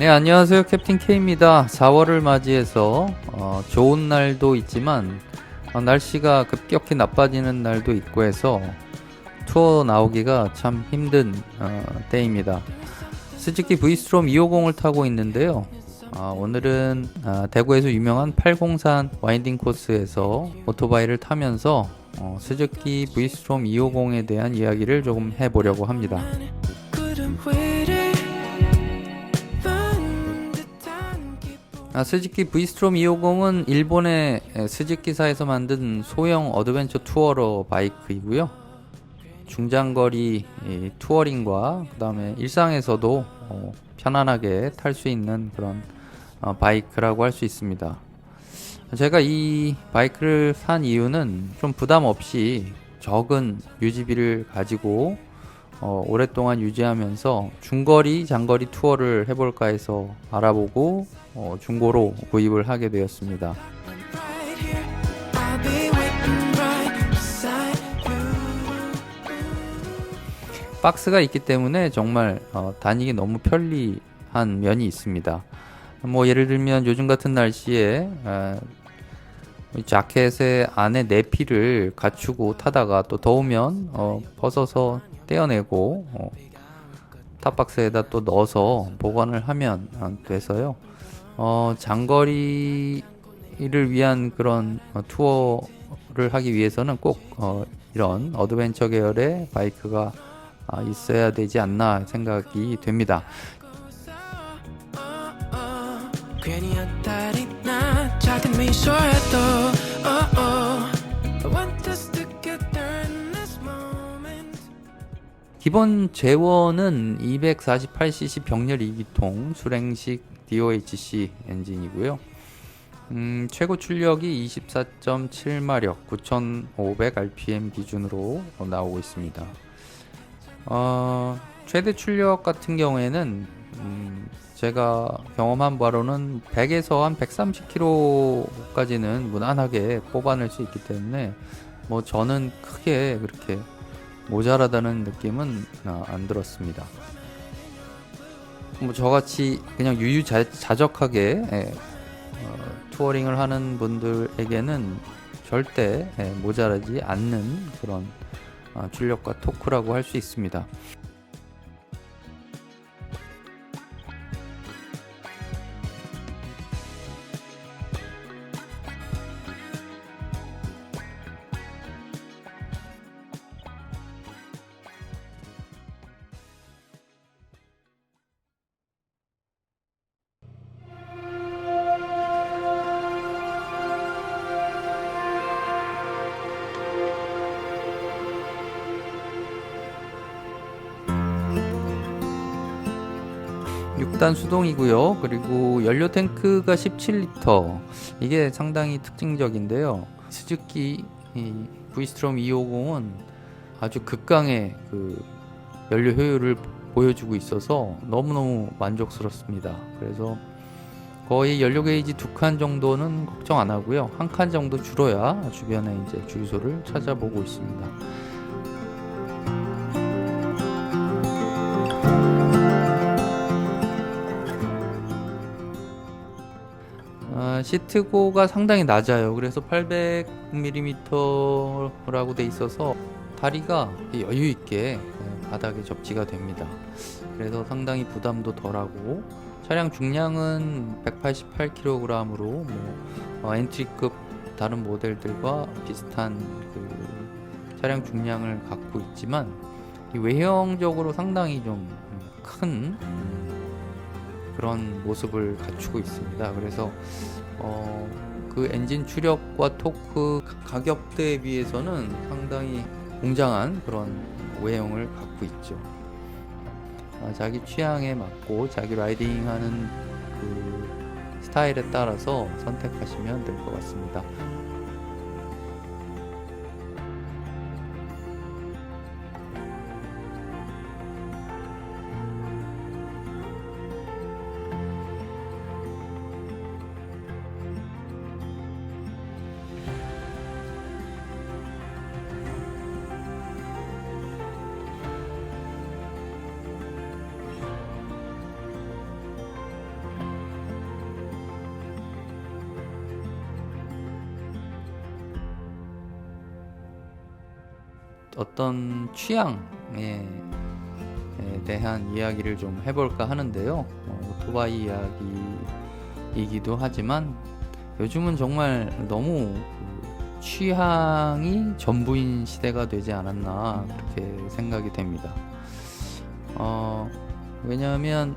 네, 안녕하세요. 캡틴 K입니다. 4월을 맞이해서 좋은 날도 있지만 날씨가 급격히 나빠지는 날도 있고 해서 투어 나오기가 참 힘든 때입니다. 스즈키 브이스트롬 250을 타고 있는데요. 오늘은 대구에서 유명한 803 와인딩 코스에서 오토바이를 타면서 스즈키 브이스트롬 250에 대한 이야기를 조금 해보려고 합니다. 스즈키 브이스트롬 250은 일본의 스즈키사에서 만든 소형 어드벤처 투어러 바이크이고요. 중장거리 투어링과 그 다음에 일상에서도 편안하게 탈 수 있는 그런 바이크라고 할 수 있습니다. 제가 이 바이크를 산 이유는 좀 부담 없이 적은 유지비를 가지고 오랫동안 유지하면서 중거리, 장거리 투어를 해볼까 해서 알아보고 중고로 구입을 하게 되었습니다. 박스가 있기 때문에 정말 다니기 너무 편리한 면이 있습니다. 뭐 예를 들면 요즘 같은 날씨에 자켓의 안에 내피를 갖추고 타다가 또 더우면 벗어서 떼어내고 탑박스에다 또 넣어서 보관을 하면 돼서요. 장거리를 위한 그런 투어를 하기 위해서는 꼭 이런 어드벤처 계열의 바이크가 있어야 되지 않나 생각이 됩니다. 기본 재원은 248cc 병렬 2기통 수랭식 DOHC 엔진이고요. 최고 출력이 24.7마력 9500rpm 기준으로 나오고 있습니다. 최대 출력 같은 경우에는 제가 경험한 바로는 100에서 한 130km까지는 무난하게 뽑아낼 수 있기 때문에 뭐 저는 크게 그렇게 모자라다는 느낌은 안 들었습니다. 뭐 저같이 그냥 유유자적하게 투어링을 하는 분들에게는 절대 모자라지 않는 그런 출력과 토크라고 할 수 있습니다. 육단 수동이고요. 그리고 연료 탱크가 17리터. 이게 상당히 특징적인데요. 스즈키 브이스트롬 250은 아주 극강의 그 연료 효율을 보여주고 있어서 너무너무 만족스럽습니다. 그래서 거의 연료 게이지 2칸 정도는 걱정 안 하고요. 1칸 정도 줄어야 주변에 이제 주유소를 찾아보고 있습니다. 시트고가 상당히 낮아요. 그래서 800mm라고 돼 있어서 다리가 여유 있게 바닥에 접지가 됩니다. 그래서 상당히 부담도 덜하고 차량 중량은 188kg으로 엔트리급 다른 모델들과 비슷한 그 차량 중량을 갖고 있지만 외형적으로 상당히 좀 큰 그런 모습을 갖추고 있습니다. 그래서 그 엔진 추력과 토크 가격대에 비해서는 상당히 웅장한 그런 외형을 갖고 있죠. 자기 취향에 맞고 자기 라이딩하는 그 스타일에 따라서 선택하시면 될 것 같습니다. 어떤 취향에 대한 이야기를 좀 해볼까 하는데요. 오토바이 이야기이기도 하지만 요즘은 정말 너무 취향이 전부인 시대가 되지 않았나 그렇게 생각이 됩니다. 왜냐하면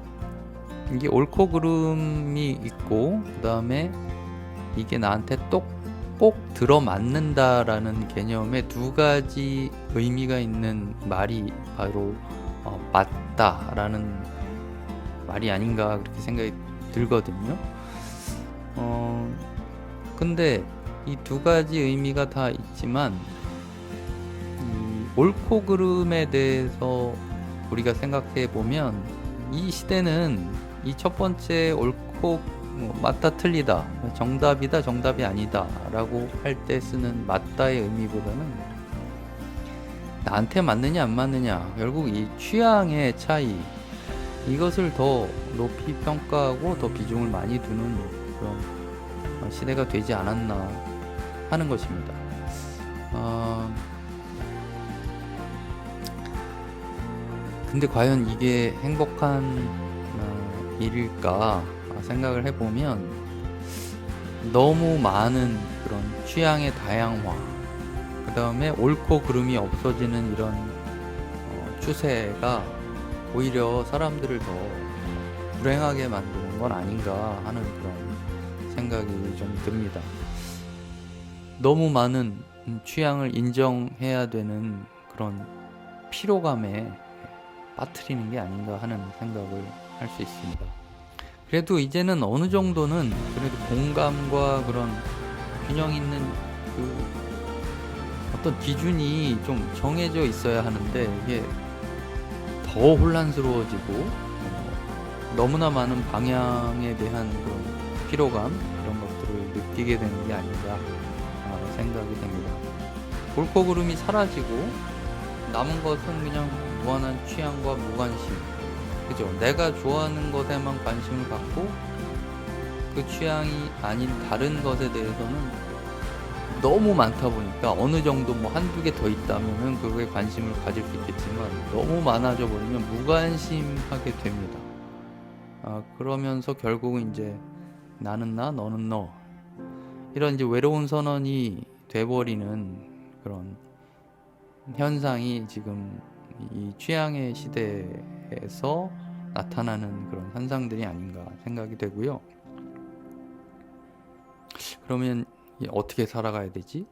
이게 옳고 그름이 있고 그 다음에 이게 나한테 꼭 들어맞는다라는 개념의 두 가지 의미가 있는 말이 바로 맞다라는 말이 아닌가 그렇게 생각이 들거든요. 근데 이 두 가지 의미가 다 있지만 이 옳고 그름에 대해서 우리가 생각해 보면 이 시대는 이 첫 번째 옳고 맞다 틀리다 정답이다 정답이 아니다 라고 할 때 쓰는 맞다의 의미보다는 나한테 맞느냐 안 맞느냐 결국 이 취향의 차이 이것을 더 높이 평가하고 더 비중을 많이 두는 그런 시대가 되지 않았나 하는 것입니다. 근데 과연 이게 행복한 일일까 생각을 해보면 너무 많은 그런 취향의 다양화 그 다음에 옳고 그름이 없어지는 이런 추세가 오히려 사람들을 더 불행하게 만드는 건 아닌가 하는 그런 생각이 좀 듭니다. 너무 많은 취향을 인정해야 되는 그런 피로감에 빠뜨리는 게 아닌가 하는 생각을 할 수 있습니다. 그래도 이제는 어느 정도는 그래도 공감과 그런 균형 있는 그 어떤 기준이 좀 정해져 있어야 하는데 이게 더 혼란스러워지고 너무나 많은 방향에 대한 그런 피로감 이런 것들을 느끼게 되는 게 아닌가 생각이 됩니다. 옳고 그름이 사라지고 남은 것은 그냥 무한한 취향과 무관심 그죠? 내가 좋아하는 것에만 관심을 갖고 그 취향이 아닌 다른 것에 대해서는 너무 많다 보니까 어느 정도 뭐 한두 개 더 있다면은 그거에 관심을 가질 수 있겠지만 너무 많아져 버리면 무관심하게 됩니다. 그러면서 결국은 이제 나는 나 너는 너 이런 이제 외로운 선언이 돼버리는 그런 현상이 지금 이 취향의 시대에서 나타나는 그런 현상들이 아닌가 생각이 되고요. 그러면 어떻게 살아가야 되지?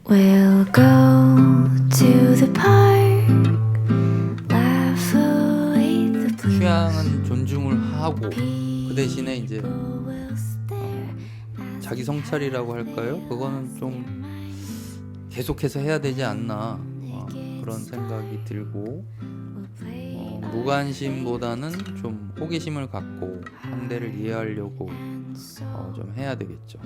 We'll go to the park, laugh away the blues. 취향은 존중을 하고 그 대신에 이제 자기 성찰이라고 할까요? 그거는 좀 계속해서 해야 되지 않나 그런 생각이 들고 무관심보다는 좀 호기심을 갖고 상대를 이해하려고 좀 해야 되겠죠.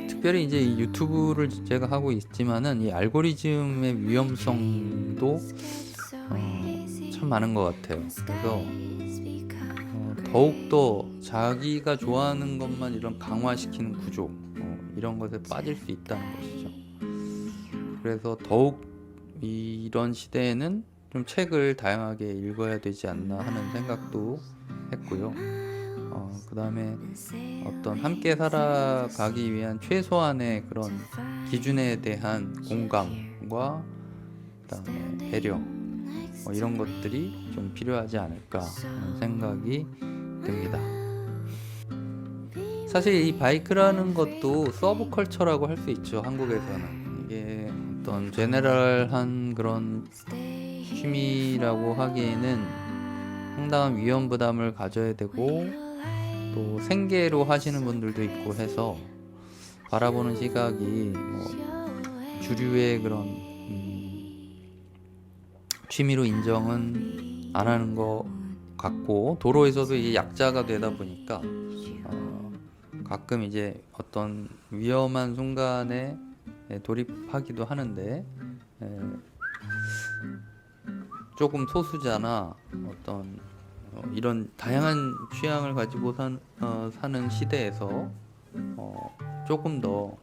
특별히 이제 이 유튜브를 제가 하고 있지만은 이 알고리즘의 위험성도 참 많은 것 같아요. 그래서 더욱더 자기가 좋아하는 것만 이런 강화시키는 구조 이런 것에 빠질 수 있다는 것이죠. 그래서 더욱 이런 시대에는 좀 책을 다양하게 읽어야 되지 않나 하는 생각도 했고요. 그 다음에 어떤 함께 살아가기 위한 최소한의 그런 기준에 대한 공감과 그 다음에 배려 이런 것들이 좀 필요하지 않을까 하는 생각이 듭니다. 사실 이 바이크라는 것도 서브컬처라고 할 수 있죠. 한국에서는 이게 어떤 제네럴한 그런 취미라고 하기에는 상당한 위험 부담을 가져야 되고 또 생계로 하시는 분들도 있고 해서 바라보는 시각이 뭐 주류의 그런 취미로 인정은 안 하는 것 같고 도로에서도 이게 약자가 되다 보니까 가끔 이제 어떤 위험한 순간에 돌입하기도 하는데 조금 소수자나 어떤 이런 다양한 취향을 가지고 사는 시대에서 조금 더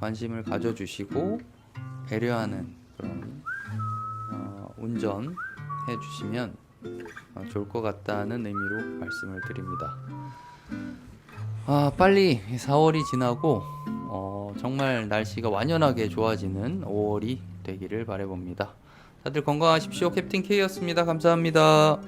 관심을 가져주시고 배려하는 그런 운전해 주시면 좋을 것 같다는 의미로 말씀을 드립니다. 빨리 4월이 지나고 정말 날씨가 완연하게 좋아지는 5월이 되기를 바라봅니다. 다들 건강하십시오. 캡틴 K였습니다. 감사합니다.